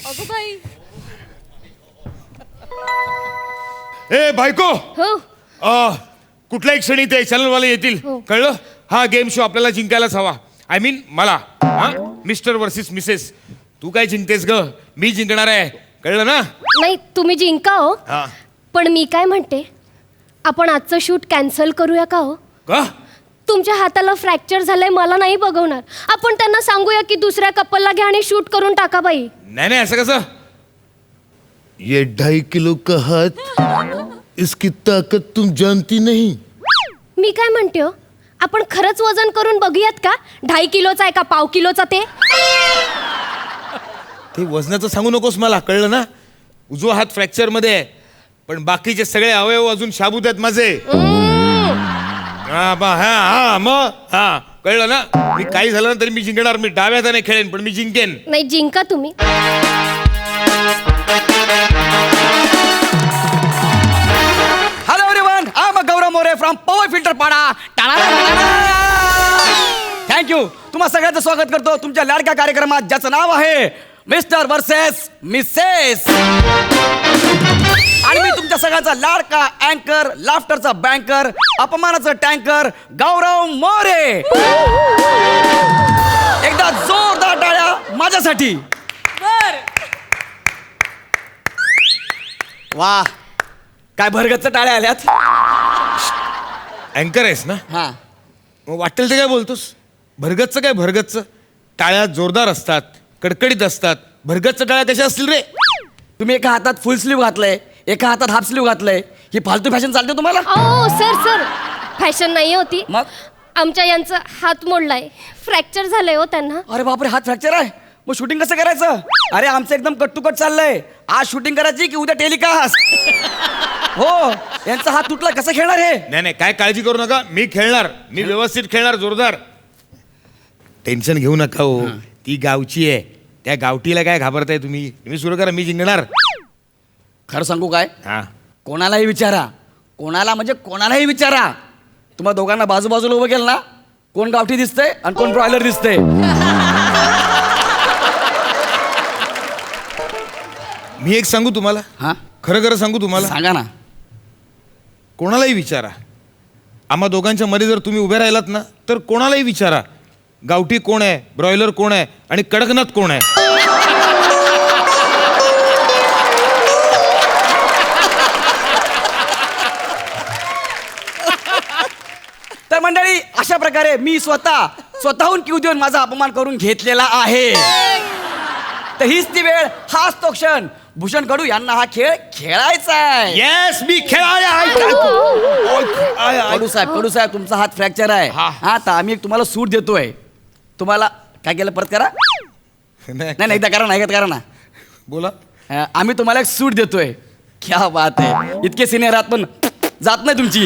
अगं बाई. ए बायको, हो. कुठल्याही क्षणी ते चॅनलवाले येतील. हो. कळलं? हा गेम शो आपल्याला जिंकायलाच हवा. आय मीन मला. हा मिस्टर वर्सेस मिसेस. तू काय जिंकतेस ग? मी जिंकणार आहे. कळलं ना? नाही तुम्ही जिंका हो. हा. पण मी काय म्हणते, आपण आजचं शूट कॅन्सल करूया का हो? का? तुमच्या हाताला फ्रॅक्चर झालंय, मला नाही बघवणार. आपण त्यांना सांगूया की दुसऱ्या कपलला घ्या आणि शूट करून टाका बाई. नाही असं कसं? ये 2.5 किलो का हाथ, इसकी ताकत तुम जानती नहीं. मी काय म्हणते हो, आपण खरंच वजन करून बघूयात का? 2.5 किलोचा आहे का पाव किलोचा ते? ते वजनाचं सांगू नकोस मला. कळलं ना? उजवा हात फ्रॅक्चर मध्ये आहे, पण बाकीचे सगळे अवयव अजून शाबूत आहेत माझे. मग कळलं ना? मी काही झालं ना तरी मी जिंकणार. मी डाव्या हाताने खेळेन पण मी जिंकेन. नाही जिंका तुम्ही. Hello everyone, I am Gaurav More from power filter Pada. Thank you. तुम्हा सगळ्यांचं स्वागत करतो तुमच्या लाडक्या कार्यक्रमात, ज्याचं नाव आहे मिस्टर वर्सेस मिसेस. आणि मी तुमच्या सगळ्यांचा लाडका अँकर, लाफ्टरचा बँकर, अपमानाचा टँकर गौरव मोरे. एकदा जोरदार टाळ्या माझ्यासाठी. वा, काय भरगच्च टाळ्या आल्यात. अँकर आहेस ना? हा, मग वाटेल ते काय बोलतोस? भरगतचं काय भरगतचं? टाळ्या जोरदार असतात, कडकडीत असतात. भरगतचं टाळ्या कशा असतील रे? तुम्ही एका हातात फुल स्लीव घातलंय, एका हातात हाफ स्लीव घातलंय. ही फालतू फॅशन चालते तुम्हाला? ओ सर फॅशन नाही होती. मग? आमच्या यांचा हात मोडलाय, फ्रॅक्चर झालंय हो त्यांना. अरे बापरे, हात फ्रॅक्चर आहे. मग शूटिंग कसं करायचं? अरे आमचं एकदम कट टू कट चाललंय. आज शूटिंग करायची की उद्या टेलिकास्ट? हो, यांचा हात तुटला, कसं खेळणार हे? नाही काय काळजी करू नका. मी खेळणार. मी व्यवस्थित खेळणार, जोरदार. टेन्शन घेऊ नका हो. ती गावची आहे. त्या गावठीला काय घाबरताय तुम्ही? तुम्ही सुरू करा, मी जिंकणार. खरं सांगू काय? हा. कोणालाही विचारा, कोणालाही विचारा. तुम्हा दोघांना बाजूबाजूला उभं केलं ना, कोण गावठी दिसतंय आणि कोण ब्रॉयलर दिसतंय. मी एक सांगू तुम्हाला? हा, खरं सांगू तुम्हाला? सांगा ना. कोणालाही विचारा. आम्हा दोघांच्या मध्ये जर तुम्ही उभे राहिलात ना, तर कोणालाही विचारा, गावठी कोण आहे, ब्रॉयलर कोण आहे आणि कडकनाथ कोण आहे. तर मंडळी, अशा प्रकारे मी स्वतःहून क्यू देऊन माझा अपमान करून घेतलेला आहे. तर हीच ती वेळ, हाच तो क्षण. भूषण कडू यांना हा खेळ खेळायचा आहे. येस, मी खेळायला. कडू साहेब तुमचा हात फ्रॅक्चर आहे. हा, तर आम्ही तुम्हाला सूट देतोय. तुम्हाला काय केलं, परत करा. नाही एकदा करा ना. बोला. आम्ही तुम्हाला एक सूट देतोय. क्या बात आहे. इतके सिनियर आहात पण जात नाही तुमची.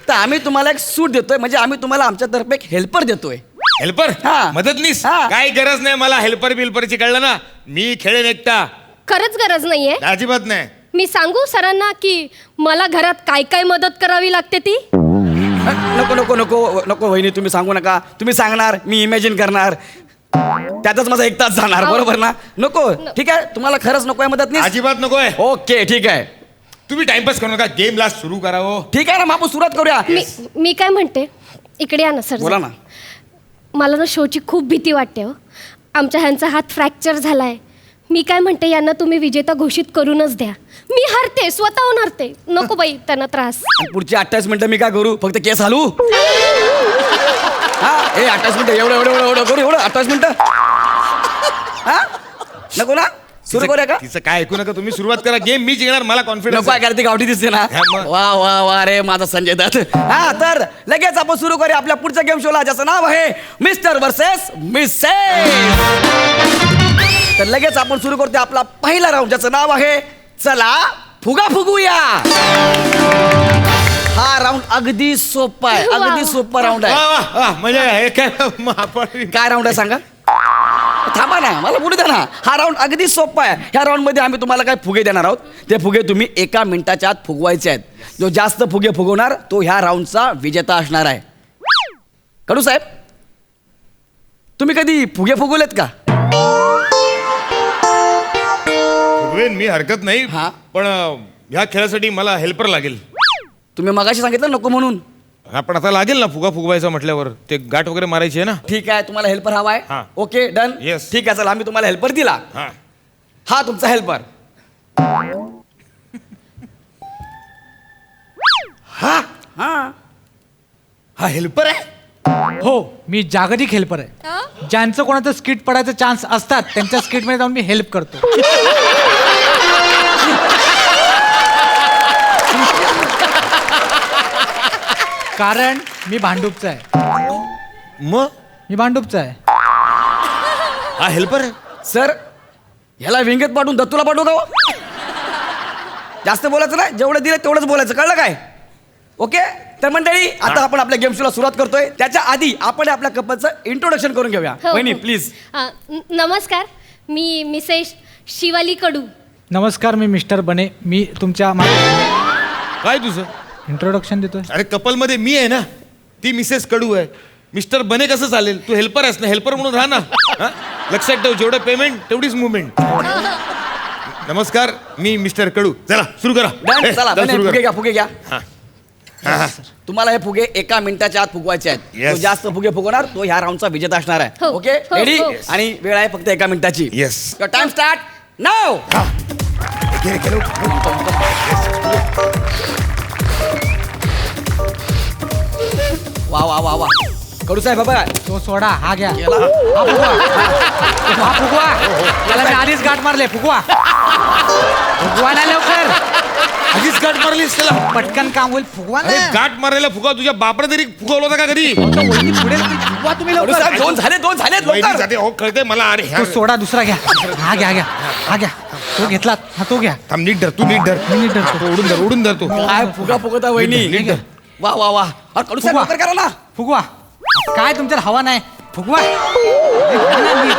तर आम्ही तुम्हाला एक सूट देतोय, म्हणजे आम्ही तुम्हाला आमच्यातर्फे एक हेल्पर देतोय. हेल्पर? हा. मदतनीस? हा. काय गरज नाही मला हेल्पर बिल्परची. कळलं ना? मी खेळेन एकटा. खरंच गरज नाहीये. अजिबात नाही. मी सांगू सरांना की मला घरात काय काय मदत करावी लागते ती? नको वहिनी, तुम्ही सांगू नका. तुम्ही सांगणार, मी इमॅजिन करणार, त्यातच माझा 1 तास जाणार. बरोबर ना? नको. ठीक आहे, तुम्हाला खरंच नको आहे मदत? अजिबात नकोय. ओके, ठीक आहे. तुम्ही टाइमपास करू नका. गेमला सुरू करा हो. ठीक आहे ना, मग आपण सुरुवात करूया. मी काय म्हणते, इकडे या ना सर. बोला ना. मला ना शोची खूप भीती वाटते हो. आमच्या ह्यांचा हात फ्रॅक्चर झालाय. मी काय म्हणते, यांना तुम्ही विजेता घोषित करूनच द्या. मी हरते, स्वतःहून हरते. नको बाई त्यांना त्रास. पुढची 28 मिनिटं मी काय करू? फक्त केस हलू? हा, 28 मिनिटं एवढं करू? एवढं 28 मिनिटं? हा, नको ना? सुरू करूया का? तिचं काय ऐकू नका. तुम्ही सुरुवात करा. गेम मी जिंकणार. मला कॉन्फिडन्स. नको आहे, ती गावठी दिसते ना. हा, मग. वा रे माझा संजय दत्त. हा, तर लगेच आपण सुरू करूया आपल्या पुढच्या गेम शोला, ज्याचं नाव आहे मिस्टर वर्सेस मिसेस. तर लगेच आपण सुरू करतो आपला पहिला राऊंड, ज्याचं नाव आहे चला फुगा फुगूया. हा राऊंड अगदी सोपा आहे, अगदी सोपा राऊंड आहे. म्हणजे हे काय राऊंड आहे सांगा? थांबा ना, मला बोलू द्या ना. हा राऊंड अगदी सोपा आहे. ह्या राऊंड मध्ये आम्ही तुम्हाला काय फुगे देणार आहोत. ते फुगे तुम्ही 1 मिनिटाच्या आत फुगवायचे आहेत. जो जास्त फुगे फुगवणार तो ह्या राऊंडचा विजेता असणार आहे. कडू साहेब, तुम्ही कधी फुगे फुगवलेत का? फुगवेन मी, हरकत नाही. हा. पण ह्या खेळासाठी मला हेल्पर लागेल. तुम्ही मगाशी सांगितलं नको म्हणून. हा, पण आता लागेल ना फुगा फुगवायचा म्हटल्यावर. ते गाठ वगैरे मारायची आहे ना. ठीक आहे, तुम्हाला हेल्पर हवा आहे. हा. Okay done. Yes. ठीक आहे, चला आम्ही तुम्हाला हेल्पर दिला. हा. हा तुमचा हेल्पर. हा हा हा हेल्पर आहे. हो, मी जागतिक हेल्पर आहे. ज्यांचं कोणाचं स्किट पडायचं चान्स असतात त्यांच्या स्किटमध्ये जाऊन मी हेल्प करतो. कारण मी भांडूपचा आहे. मग मी भांडूपचा आहे. हा हेल्पर आहे. सर, ह्याला विंगेत पाठवून दत्तूला पाठवू का हो? जास्त बोलायचं नाही, जेवढं दिलं तेवढंच बोलायचं, कळलं काय? ओके, तर मंडळी आता आपण आपल्या गेम शोला सुरुवात करतोय. त्याच्या आधी आपण आपल्या कपलचं इंट्रोडक्शन करून घेऊया. हो, वहिनी हो. प्लीज. नमस्कार, मी मिसेस शिवाली कडू. नमस्कार, मी मिस्टर बने. मी तुमच्या काय तुझं? इंट्रोडक्शन देतोय. अरे कपल मध्ये मी आहे ना, ती मिसेस कडू आहे. मिस्टर बने कसं चालेल? तू हेल्पर आहेस ना, हेल्पर म्हणून राहा ना. हा? लक्षात ठेव, जेवढं पेमेंट तेवढीच मुवमेंट. नमस्कार, मी मिस्टर कडू. चला सुरू करा. डन, ए, चला चल, बने, सुरू फुगे करा. घ्या, फुगे घ्या. हा. हा. तुम्हाला हे फुगे 1 मिनिटाच्या आत फुगवायचे आहेत. Yes. तो जास्त फुगे फुगवणार तो ह्या राऊंडचा विजेता असणार आहे. हो, ओके हो, रेडी? हो. आणि वेळ आहे फक्त 1 मिनिटाची. Yes. टाइम स्टार्ट नाव. वा वा वा वा, कडू साहेब बाबा तो सोडा, हा घ्या. गेला. हा फुगवा. हा फुगवा. त्याला मी आधीच गाठ मारले. फुगवा. फुगवा ना लवकर. आधीच गाठ मारलीस त्याला. पटकन काम होईल. फुगवा अरे ना. गाठ मारायला फुगा तुझ्या बापरा तरी फुगवलं होता का कधी? तो वहिनी पुढे फुगवा तुम्ही कडू लवकर. साहेब, दोन झालेत वहिनी लवकर. जाते, हो कळते मला. अरे ह्या तो सोडा दुसरा घ्या. हा घ्या, घ्या. हा घ्या. तो घेतला. हा तो घ्या. थांब, नीट धर, तू नीट धर. मी नीट धरतो. हा, तो उडून धर, उडून धर तू. काय फुगा फुगवता वहिनी? नीट धर. वा वा वा. अरे कडू साहेब फुगवा. लवकर करा ना. फुगवा. काय तुमच्यात हवा नाही? फुगवा. घ्या ना नीट.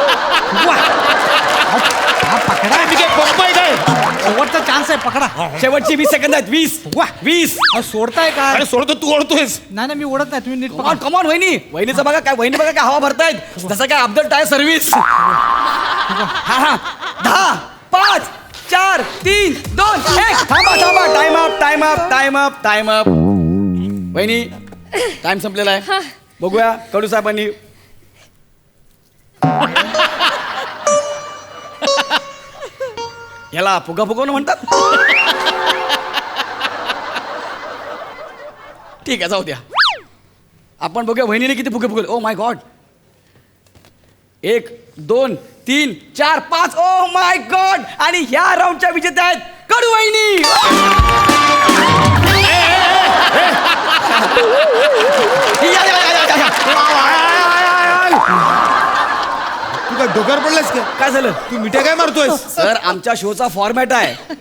फुगवा. हा पकडा. मी काय पंप आहे काय? शेवटचा चान्स आहे. पकडा. शेवटची 20 सेकंद आहेत. 20 फुगवा. 20. अहो, सोडताय का? अरे सोडतो, तू ओढतोयस. नाही नाही, मी ओढत नाही. तुम्ही नीट कमॉन पकडा. कमॉन वहिनी. वहिनीचं बघा काय, वहिनी बघा काय हवा भरतायत जसं काय अब्दुल टायर सर्व्हिस. हा हा. 10 5 4 3 2 1. थांबा थांबा. Time up, time up, time up, time up. वहिनी टाइम संपलेला आहे. बघूया कडू साहेबांनी. याला फुगा फुगवणं म्हणतात. ठीक आहे, जाऊ द्या. आपण बघूया वहिनीने किती फुगे फुगवले. Oh my God. 1 2 3 4 5. Oh my God. आणि ह्या राऊंडच्या विजेत्या आहेत कडू वहिनी. या, या, या, या, या. तू काय डोक्यावर पडलास का? काय झालं? तू मिठ्या काय मारतोयस? सर, आमच्या शोचा फॉर्मॅट आहे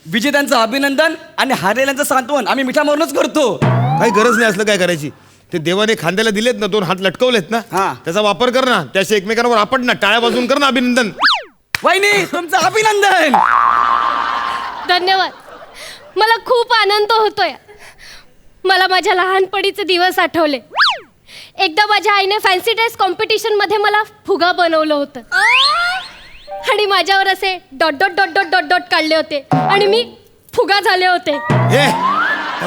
विजेत्यांचं अभिनंदन आणि हारलेल्यांचं सांत्वन आम्ही मिठा मारूनच करतो. काही गरज नाही असलं काय करायची. ते देवाने खांद्याला दिलेत ना, 2 हात लटकवलेत ना, हा. त्याचा वापर कर ना. त्याशी एकमेकांवर आपण ना टाळ्या वाजून कर ना अभिनंदन. वहिनी तुमचं अभिनंदन. धन्यवाद. मला खूप आनंद होतोय. मला माझ्या लहानपणीचे दिवस आठवले. एकदा माझ्या आईने फॅन्सी ड्रेस कॉम्पिटिशन मध्ये मला फुगा बनवलं होतं आणि माझ्यावर असे dot dot dot dot dot dot काढले होते आणि मी फुगा झाले होते. हे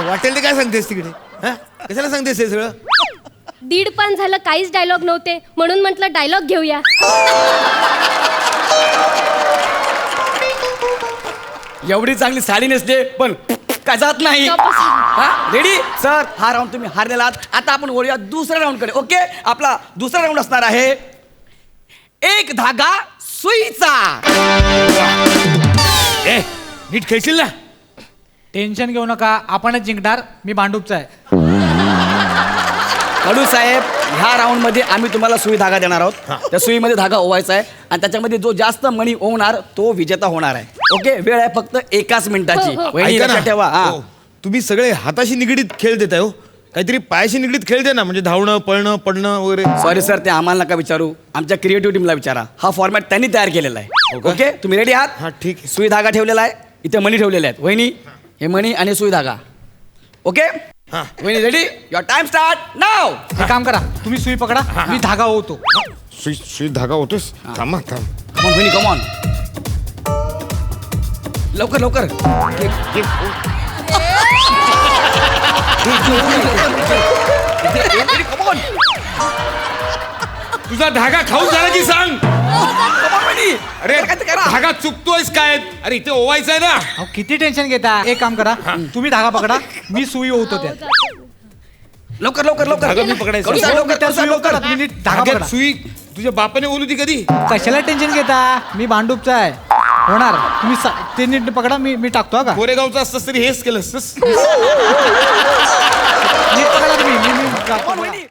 वाटेल ते काय सांगतेस तिकडे? हा? कशाला सांगतेस हे सगळं? 1.5 पान झालं, काहीच डायलॉग नव्हते म्हणून म्हटलं डायलॉग घेऊया. एवढी चांगली साडी नेसले पण काय जात नाही. रेडी सर, हा राऊंड तुम्ही हारलेला आहात. आता आपण वळूया दुसऱ्या राऊंड कडे. ओके, आपला दुसरा राऊंड असणार आहे 1 धागा सुईचा. ए नीट खेळशील ना? टेन्शन घेऊ नका, आपणच जिंकणार. मी भांडूपचा आहे. कडू साहेब, ह्या राऊंड मध्ये आम्ही तुम्हाला सुई धागा देणार आहोत. त्या सुईमध्ये धागा ओवायचा आहे आणि त्याच्यामध्ये जो जास्त मणी ओवणार तो विजेता होणार आहे. ओके, वेळ आहे फक्त 1 मिनिटाची. हो, हो. वहिनी ऐका ना. लक्षात ठेवा. हा. हो. तुम्ही सगळे हाताशी निगडीत खेळ देताय हो. काहीतरी पायाशी निगडीत खेळ दे ना, म्हणजे धावणं, पळणं, पडणं वगैरे. सॉरी सर, ते आम्हाला नका विचारू. आमच्या क्रिएटिव्ह टीमला विचारा. हा फॉर्मॅट त्यांनी तयार केलेला आहे. का? ओके, तुम्ही रेडी आहात? हा, ठीक आहे. सुई धागा ठेवलेला आहे. इथे मणी ठेवलेले आहेत. वहिनी, हे मणी आणि सुई धागा. ओके, वहिनी रेडी युअर टाइम स्टार्ट नाव. एक काम करा, तुम्ही सुई पकडा, मी धागा ओवतो. सुई धागा होतोस थांबा थांब. कमॉन वहिनी कमॉन. लवकर लवकर. कमॉन तुझा धागा खाऊन झाला की सांग. कमॉन वहिनी. अरे करा. धागा चुकतोयस काय? अरे इथे ओवायचा आहे ना. अहो, किती टेन्शन घेता. एक काम करा, तुम्ही धागा पकडा, मी सुई ओवतो त्यात. लवकर लवकर लवकर. धागा मी पकडायचा. करू सांग, लवकर त्या करू सांग, सुई लवकर. ओवतो, तुम्ही नीट धागा धाग्यात पकडा. सुई तुझ्या बापाने बोलू ती कधी? कशाला टेन्शन घेता, मी भांडूपचा आहे, होणार. तुम्ही ते नीट पकडा, मी टाकतो हा का. कोरेगावचं असतंस तरी हेच केलं असतंस. नीट पकडा तुम्ही, मी कमॉन वहिनी.